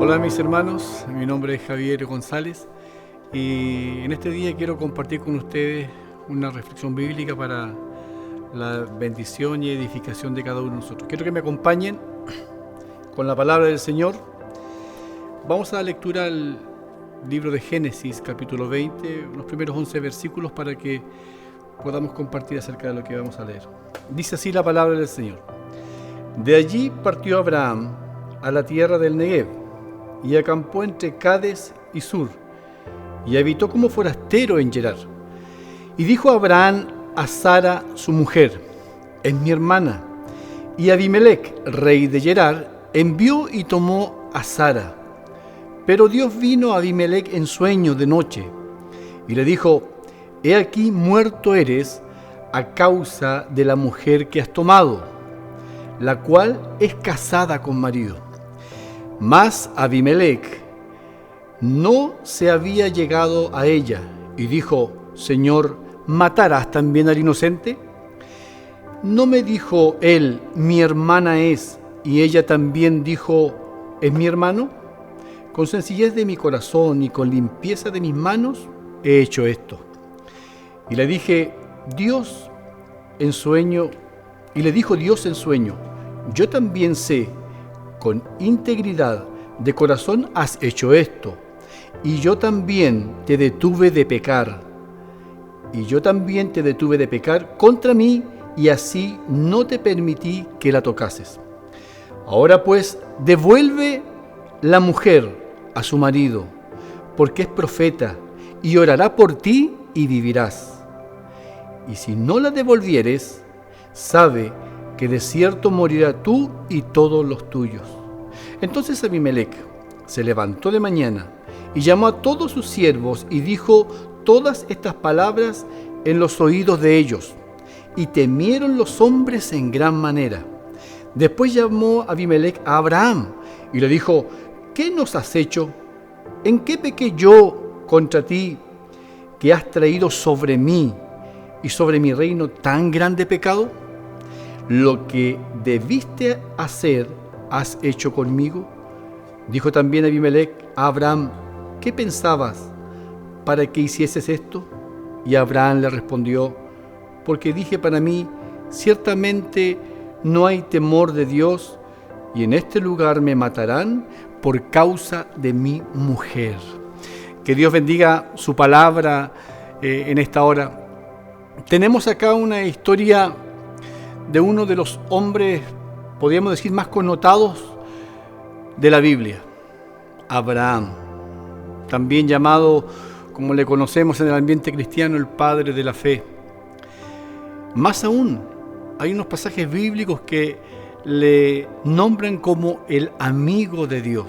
Hola mis hermanos, mi nombre es Javier González y en este día quiero compartir con ustedes una reflexión bíblica para la bendición y edificación de cada uno de nosotros. Quiero que me acompañen con la palabra del Señor. Vamos a dar lectura al libro de Génesis, capítulo 20, los primeros 11 versículos para que podamos compartir acerca de lo que vamos a leer. Dice así la palabra del Señor. De allí partió Abraham a la tierra del Negev y acampó entre Cades y Sur, y habitó como forastero en Gerar. Y dijo Abraham a Sara su mujer: es mi hermana. Y Abimelec, rey de Gerar, envió y tomó a Sara. Pero Dios vino a Abimelec en sueño de noche, y le dijo: he aquí muerto eres a causa de la mujer que has tomado, la cual es casada con marido. Mas Abimelec no se había llegado a ella, y dijo: Señor, ¿matarás también al inocente? ¿No me dijo él, mi hermana es, y ella también dijo, es mi hermano? Con sencillez de mi corazón y con limpieza de mis manos he hecho esto. Y le dije, Dios en sueño, y le dijo Dios en sueño: yo también sé, con integridad de corazón has hecho esto, y yo también te detuve de pecar. Y yo también te detuve de pecar contra mí, y así no te permití que la tocases. Ahora pues, devuelve la mujer a su marido, porque es profeta, y orará por ti y vivirás. Y si no la devolvieres, sabe que de cierto morirá tú y todos los tuyos. Entonces Abimelec se levantó de mañana y llamó a todos sus siervos y dijo todas estas palabras en los oídos de ellos, y temieron los hombres en gran manera. Después llamó Abimelec a Abraham y le dijo: ¿qué nos has hecho? ¿En qué pequé yo contra ti, que has traído sobre mí y sobre mi reino tan grande pecado? Lo que debiste hacer, has hecho conmigo. Dijo también Abimelec a Abraham: ¿qué pensabas para que hicieses esto? Y Abraham le respondió: porque dije para mí, ciertamente no hay temor de Dios, y en este lugar me matarán por causa de mi mujer. Que Dios bendiga su palabra en esta hora. Tenemos acá una historia de uno de los hombres, podríamos decir, más connotados de la Biblia, Abraham, también llamado, como le conocemos en el ambiente cristiano, el padre de la fe. Más aún, hay unos pasajes bíblicos que le nombran como el amigo de Dios.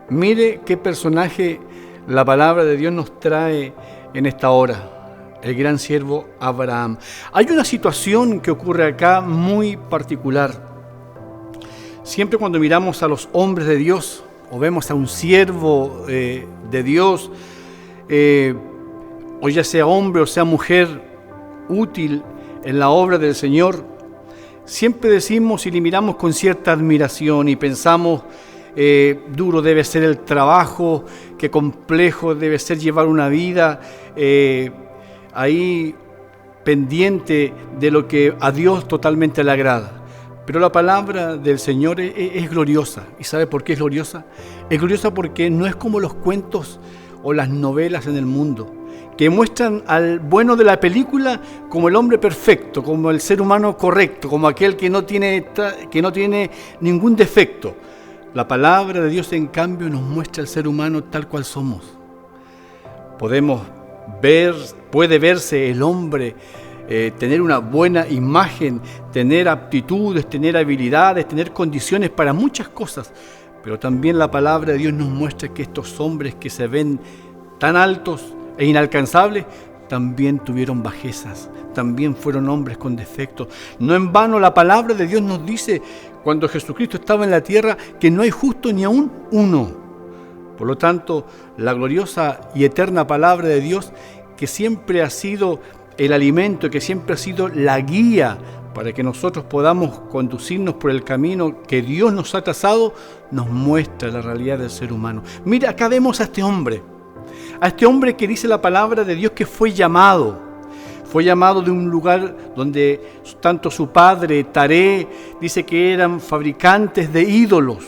Mire qué personaje la palabra de Dios nos trae en esta hora. El gran siervo Abraham. Hay una situación que ocurre acá muy particular. Siempre cuando miramos a los hombres de Dios o vemos a un siervo de Dios, o ya sea hombre o sea mujer útil en la obra del Señor, siempre decimos y le miramos con cierta admiración y pensamos: duro debe ser el trabajo, qué complejo debe ser llevar una vida ahí pendiente de lo que a Dios totalmente le agrada. Pero la palabra del Señor es gloriosa. ¿Y sabe por qué es gloriosa? Es gloriosa porque no es como los cuentos o las novelas en el mundo, que muestran al bueno de la película como el hombre perfecto, como el ser humano correcto, como aquel que no tiene ningún defecto. La palabra de Dios, en cambio, nos muestra al ser humano tal cual somos. Puede verse el hombre, tener una buena imagen, tener aptitudes, tener habilidades, tener condiciones para muchas cosas, pero también la palabra de Dios nos muestra que estos hombres que se ven tan altos e inalcanzables, también tuvieron bajezas, también fueron hombres con defectos. No en vano la palabra de Dios nos dice, cuando Jesucristo estaba en la tierra, que no hay justo ni aún uno. Por lo tanto, la gloriosa y eterna palabra de Dios, que siempre ha sido el alimento, que siempre ha sido la guía para que nosotros podamos conducirnos por el camino que Dios nos ha trazado, nos muestra la realidad del ser humano. Mira, acá vemos a este hombre que dice la palabra de Dios que fue llamado de un lugar donde tanto su padre, Taré, dice que eran fabricantes de ídolos.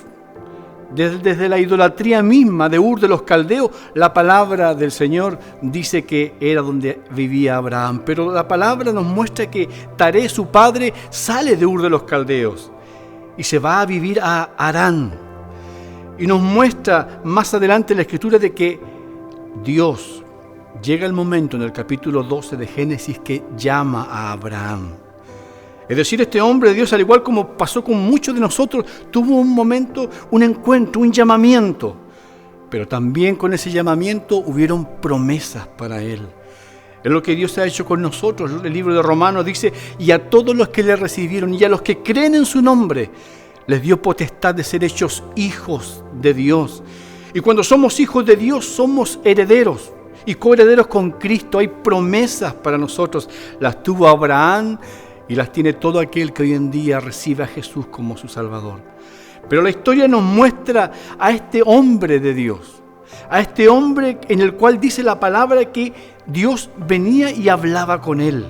Desde la idolatría misma de Ur de los Caldeos, la palabra del Señor dice que era donde vivía Abraham. Pero la palabra nos muestra que Taré, su padre, sale de Ur de los Caldeos y se va a vivir a Harán. Y nos muestra más adelante en la Escritura de que Dios llega el momento en el capítulo 12 de Génesis que llama a Abraham. Es decir, este hombre de Dios, al igual como pasó con muchos de nosotros, tuvo un momento, un encuentro, un llamamiento. Pero también con ese llamamiento hubieron promesas para él. Es lo que Dios ha hecho con nosotros. El libro de Romanos dice, y a todos los que le recibieron y a los que creen en su nombre, les dio potestad de ser hechos hijos de Dios. Y cuando somos hijos de Dios, somos herederos y coherederos con Cristo. Hay promesas para nosotros. Las tuvo Abraham y las tiene todo aquel que hoy en día recibe a Jesús como su Salvador. Pero la historia nos muestra a este hombre de Dios, a este hombre en el cual dice la palabra que Dios venía y hablaba con él.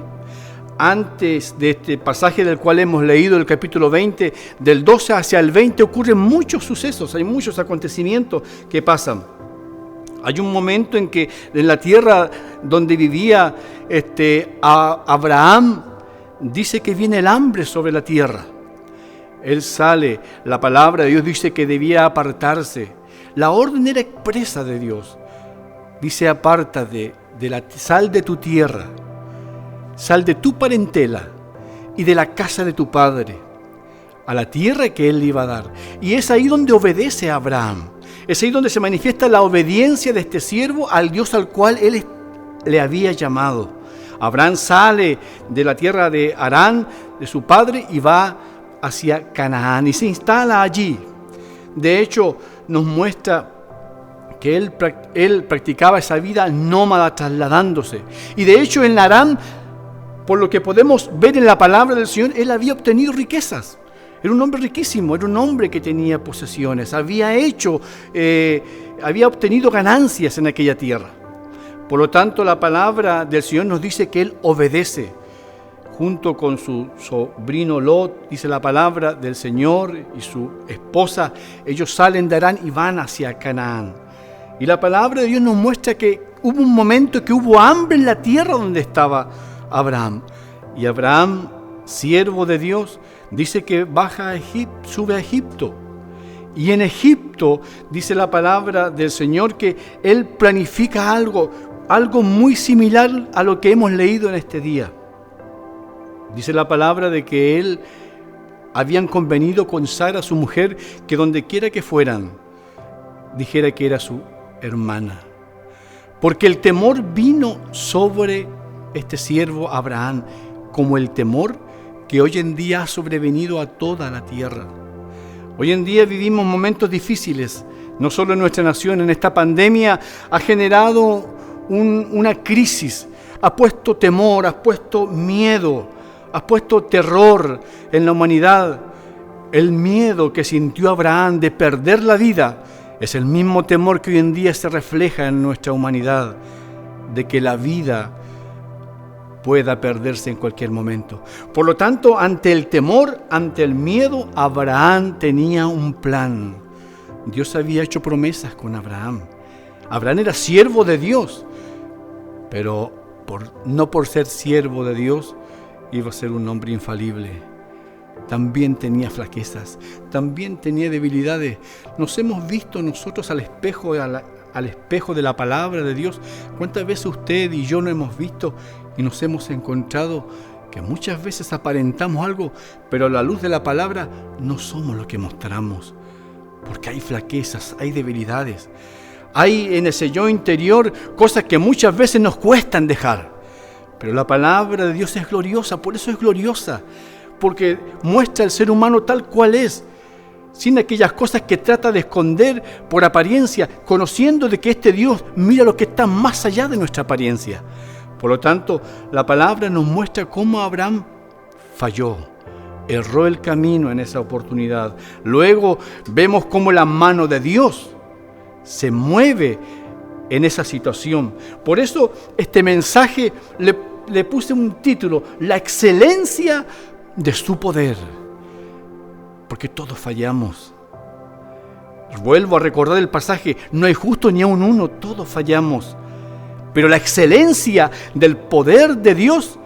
Antes de este pasaje del cual hemos leído, el capítulo 20, del 12 hacia el 20, ocurren muchos sucesos, hay muchos acontecimientos que pasan. Hay un momento en que en la tierra donde vivía Abraham, dice que viene el hambre sobre la tierra. Él sale, la palabra de Dios dice que debía apartarse. La orden era expresa de Dios. Dice, apártate sal de tu tierra, sal de tu parentela y de la casa de tu padre, a la tierra que él le iba a dar. Y es ahí donde obedece a Abraham. Es ahí donde se manifiesta la obediencia de este siervo al Dios al cual él le había llamado. Abraham sale de la tierra de Harán, de su padre, y va hacia Canaán y se instala allí. De hecho, nos muestra que él practicaba esa vida nómada trasladándose. Y de hecho en Harán, por lo que podemos ver en la palabra del Señor, él había obtenido riquezas. Era un hombre riquísimo, era un hombre que tenía posesiones, había obtenido ganancias en aquella tierra. Por lo tanto, la palabra del Señor nos dice que él obedece. Junto con su sobrino Lot, dice la palabra del Señor, y su esposa, ellos salen de Harán y van hacia Canaán. Y la palabra de Dios nos muestra que hubo un momento que hubo hambre en la tierra donde estaba Abraham. Y Abraham, siervo de Dios, dice que sube a Egipto. Y en Egipto, dice la palabra del Señor, que él planifica algo muy similar a lo que hemos leído en este día. Dice la palabra de que él habían convenido con Sara, su mujer, que donde quiera que fueran, dijera que era su hermana. Porque el temor vino sobre este siervo Abraham, como el temor que hoy en día ha sobrevenido a toda la tierra. Hoy en día vivimos momentos difíciles, no solo en nuestra nación. En esta pandemia ha generado una crisis, ha puesto temor, ha puesto miedo, ha puesto terror en la humanidad. El miedo que sintió Abraham de perder la vida es el mismo temor que hoy en día se refleja en nuestra humanidad, de que la vida pueda perderse en cualquier momento. Por lo tanto, ante el temor, ante el miedo, Abraham tenía un plan. Dios había hecho promesas con Abraham. Abraham era siervo de Dios, pero no por ser siervo de Dios iba a ser un hombre infalible. También tenía flaquezas, también tenía debilidades. Nos hemos visto nosotros al espejo de la palabra de Dios. ¿Cuántas veces usted y yo no hemos visto y nos hemos encontrado que muchas veces aparentamos algo, pero a la luz de la palabra no somos lo que mostramos? Porque hay flaquezas, hay debilidades. Hay en ese yo interior cosas que muchas veces nos cuestan dejar. Pero la palabra de Dios es gloriosa, por eso es gloriosa. Porque muestra al ser humano tal cual es, sin aquellas cosas que trata de esconder por apariencia, conociendo de que este Dios mira lo que está más allá de nuestra apariencia. Por lo tanto, la palabra nos muestra cómo Abraham falló, erró el camino en esa oportunidad. Luego vemos cómo la mano de Dios se mueve en esa situación. Por eso este mensaje le puse un título: la excelencia de su poder. Porque todos fallamos. Vuelvo a recordar el pasaje: no hay justo ni aun uno, todos fallamos. Pero la excelencia del poder de Dios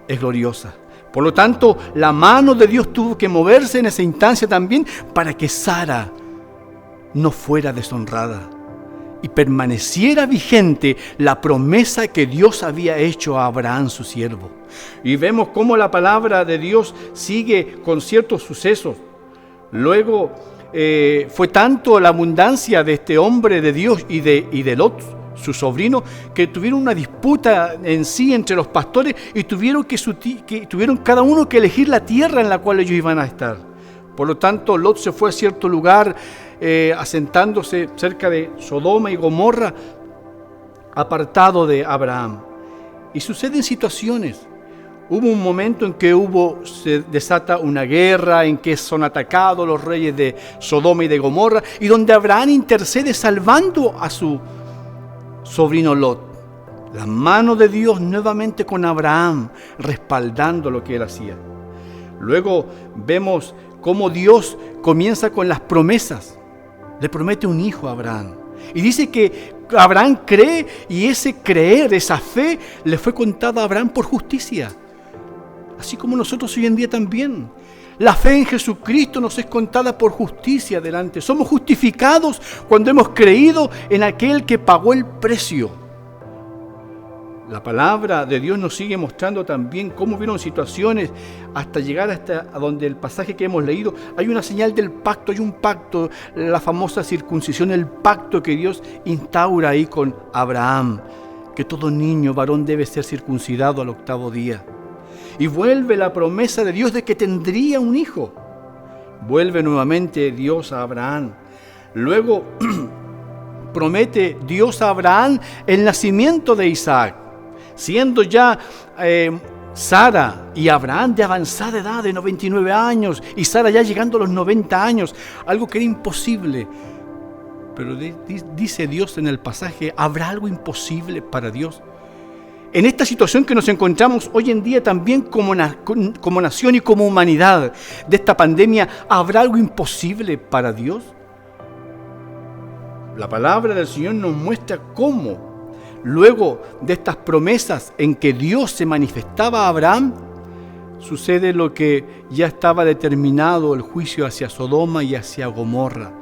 es gloriosa. Por lo tanto, la mano de Dios tuvo que moverse en esa instancia también para que Sara no fuera deshonrada y permaneciera vigente la promesa que Dios había hecho a Abraham, su siervo. Y vemos cómo la palabra de Dios sigue con ciertos sucesos. Luego fue tanto la abundancia de este hombre de Dios y de Lot, su sobrino, que tuvieron una disputa en sí entre los pastores y tuvieron cada uno que elegir la tierra en la cual ellos iban a estar. Por lo tanto, Lot se fue a cierto lugar, asentándose cerca de Sodoma y Gomorra, apartado de Abraham. Y suceden situaciones. Hubo un momento en que se desata una guerra, en que son atacados los reyes de Sodoma y de Gomorra, y donde Abraham intercede salvando a su sobrino Lot. La mano de Dios nuevamente con Abraham, respaldando lo que él hacía. Luego vemos cómo Dios comienza con las promesas. Le promete un hijo a Abraham. Y dice que Abraham cree, y ese creer, esa fe, le fue contada a Abraham por justicia. Así como nosotros hoy en día también. La fe en Jesucristo nos es contada por justicia delante. Somos justificados cuando hemos creído en aquel que pagó el precio. La palabra de Dios nos sigue mostrando también cómo vieron situaciones hasta llegar a donde el pasaje que hemos leído. Hay una señal del pacto, hay un pacto, la famosa circuncisión, el pacto que Dios instaura ahí con Abraham, que todo niño varón debe ser circuncidado al 8º día. Y vuelve la promesa de Dios de que tendría un hijo. Vuelve nuevamente Dios a Abraham. Luego promete Dios a Abraham el nacimiento de Isaac, siendo ya Sara y Abraham de avanzada edad, de 99 años, y Sara ya llegando a los 90 años, algo que era imposible. Pero dice Dios en el pasaje: ¿habrá algo imposible para Dios? En esta situación que nos encontramos hoy en día también como nación y como humanidad de esta pandemia, ¿habrá algo imposible para Dios? La palabra del Señor nos muestra cómo, luego de estas promesas en que Dios se manifestaba a Abraham, sucede lo que ya estaba determinado: el juicio hacia Sodoma y hacia Gomorra.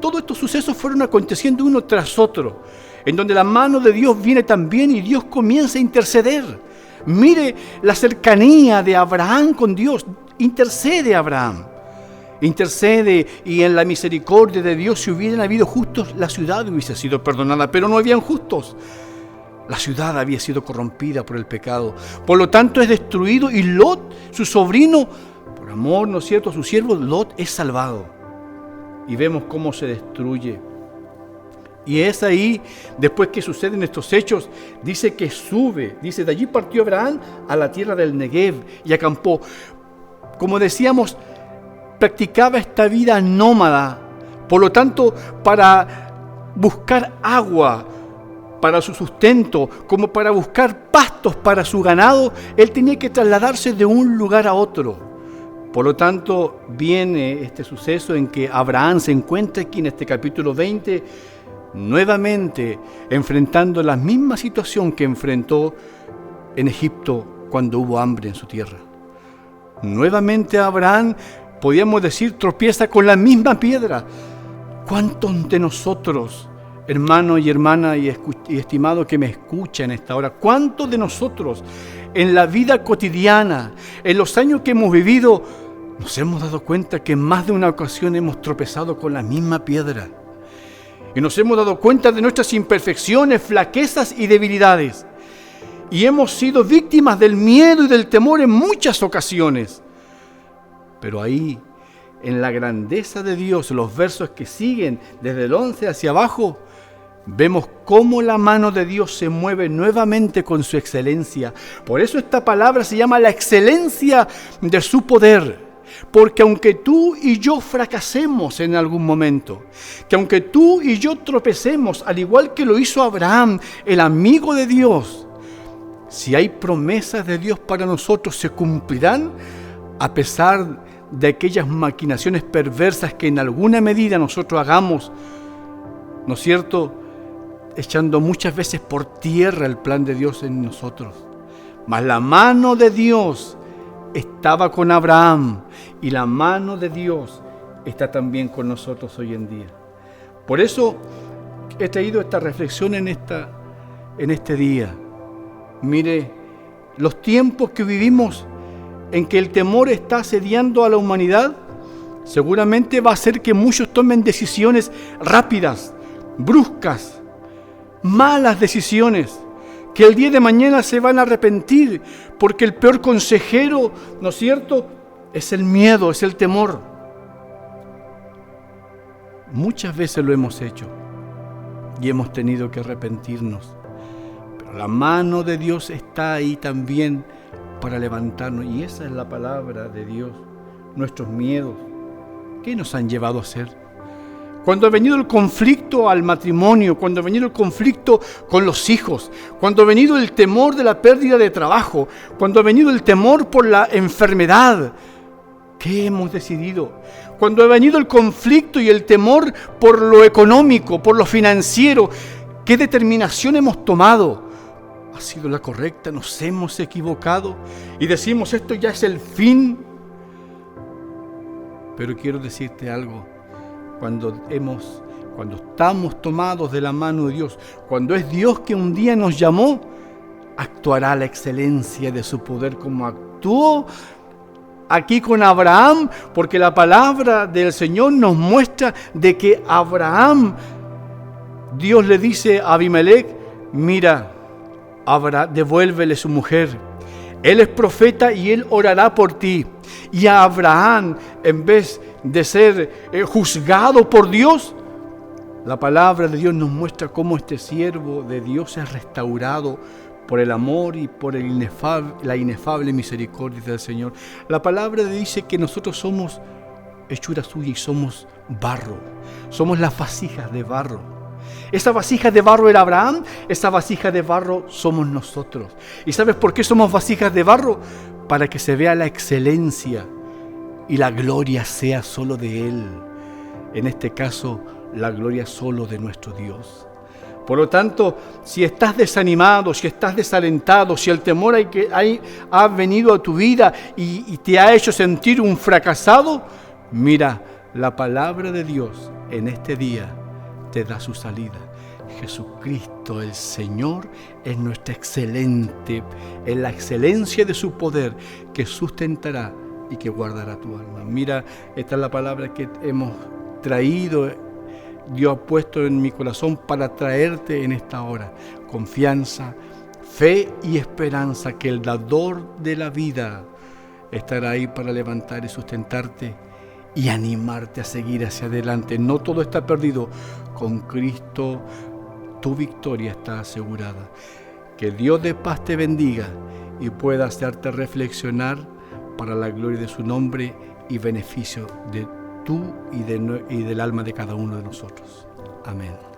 Todos estos sucesos fueron aconteciendo uno tras otro, en donde la mano de Dios viene también y Dios comienza a interceder. Mire la cercanía de Abraham con Dios. Intercede Abraham. Intercede, y en la misericordia de Dios, si hubieran habido justos, la ciudad hubiese sido perdonada, pero no habían justos. La ciudad había sido corrompida por el pecado. Por lo tanto es destruido, y Lot, su sobrino, por amor, ¿no es cierto?, a su siervo, Lot es salvado. Y vemos cómo se destruye. Y es ahí, después que suceden estos hechos, dice que sube. Dice: de allí partió Abraham a la tierra del Negev y acampó. Como decíamos, practicaba esta vida nómada. Por lo tanto, para buscar agua para su sustento, como para buscar pastos para su ganado, él tenía que trasladarse de un lugar a otro. Por lo tanto, viene este suceso en que Abraham se encuentra aquí en este capítulo 20, nuevamente enfrentando la misma situación que enfrentó en Egipto cuando hubo hambre en su tierra. Nuevamente Abraham, podríamos decir, tropieza con la misma piedra. ¿Cuántos de nosotros, hermano y hermana y estimado que me escucha en esta hora, cuántos de nosotros en la vida cotidiana, en los años que hemos vivido, nos hemos dado cuenta que en más de una ocasión hemos tropezado con la misma piedra? Y nos hemos dado cuenta de nuestras imperfecciones, flaquezas y debilidades. Y hemos sido víctimas del miedo y del temor en muchas ocasiones. Pero ahí, en la grandeza de Dios, los versos que siguen desde el 11 hacia abajo, vemos cómo la mano de Dios se mueve nuevamente con su excelencia. Por eso esta palabra se llama la excelencia de su poder. Porque aunque tú y yo fracasemos en algún momento, que aunque tú y yo tropecemos, al igual que lo hizo Abraham, el amigo de Dios, si hay promesas de Dios para nosotros, se cumplirán a pesar de aquellas maquinaciones perversas que en alguna medida nosotros hagamos, ¿no es cierto?, echando muchas veces por tierra el plan de Dios en nosotros. Mas la mano de Dios estaba con Abraham y la mano de Dios está también con nosotros hoy en día. Por eso he traído esta reflexión en este día. Mire, los tiempos que vivimos en que el temor está asediando a la humanidad, seguramente va a hacer que muchos tomen decisiones rápidas, bruscas, malas decisiones, que el día de mañana se van a arrepentir, porque el peor consejero, ¿no es cierto?, es el miedo, es el temor. Muchas veces lo hemos hecho y hemos tenido que arrepentirnos, pero la mano de Dios está ahí también para levantarnos, y esa es la palabra de Dios. Nuestros miedos, ¿qué nos han llevado a hacer? Cuando ha venido el conflicto al matrimonio, cuando ha venido el conflicto con los hijos, cuando ha venido el temor de la pérdida de trabajo, cuando ha venido el temor por la enfermedad, ¿qué hemos decidido? Cuando ha venido el conflicto y el temor por lo económico, por lo financiero, ¿qué determinación hemos tomado? ¿Ha sido la correcta? ¿Nos hemos equivocado? Y decimos, esto ya es el fin. Pero quiero decirte algo. Cuando estamos tomados de la mano de Dios, cuando es Dios que un día nos llamó, actuará la excelencia de su poder como actuó aquí con Abraham, porque la palabra del Señor nos muestra de que Abraham, Dios le dice a Abimelech, mira, devuélvele su mujer. Él es profeta y él orará por ti. Y a Abraham, en vez de ser juzgado por Dios, la palabra de Dios nos muestra cómo este siervo de Dios es restaurado por el amor y por la inefable misericordia del Señor. La palabra dice que nosotros somos hechura suya y somos barro. Somos las vasijas de barro. Esa vasija de barro era Abraham, esa vasija de barro somos nosotros. ¿Y sabes por qué somos vasijas de barro? Para que se vea la excelencia y la gloria sea solo de Él. En este caso, la gloria solo de nuestro Dios. Por lo tanto, si estás desanimado, si estás desalentado, si el temor ha venido a tu vida y te ha hecho sentir un fracasado, mira, la palabra de Dios en este día te da su salida. Jesucristo el Señor es nuestra excelente, en la excelencia de su poder que sustentará y que guardará tu alma. Mira, esta es la palabra que hemos traído, Dios ha puesto en mi corazón para traerte en esta hora. Confianza, fe y esperanza que el dador de la vida estará ahí para levantar y sustentarte y animarte a seguir hacia adelante. No todo está perdido. Con Cristo tu victoria está asegurada. Que Dios de paz te bendiga y pueda hacerte reflexionar para la gloria de su nombre y beneficio de tú y del alma de cada uno de nosotros. Amén.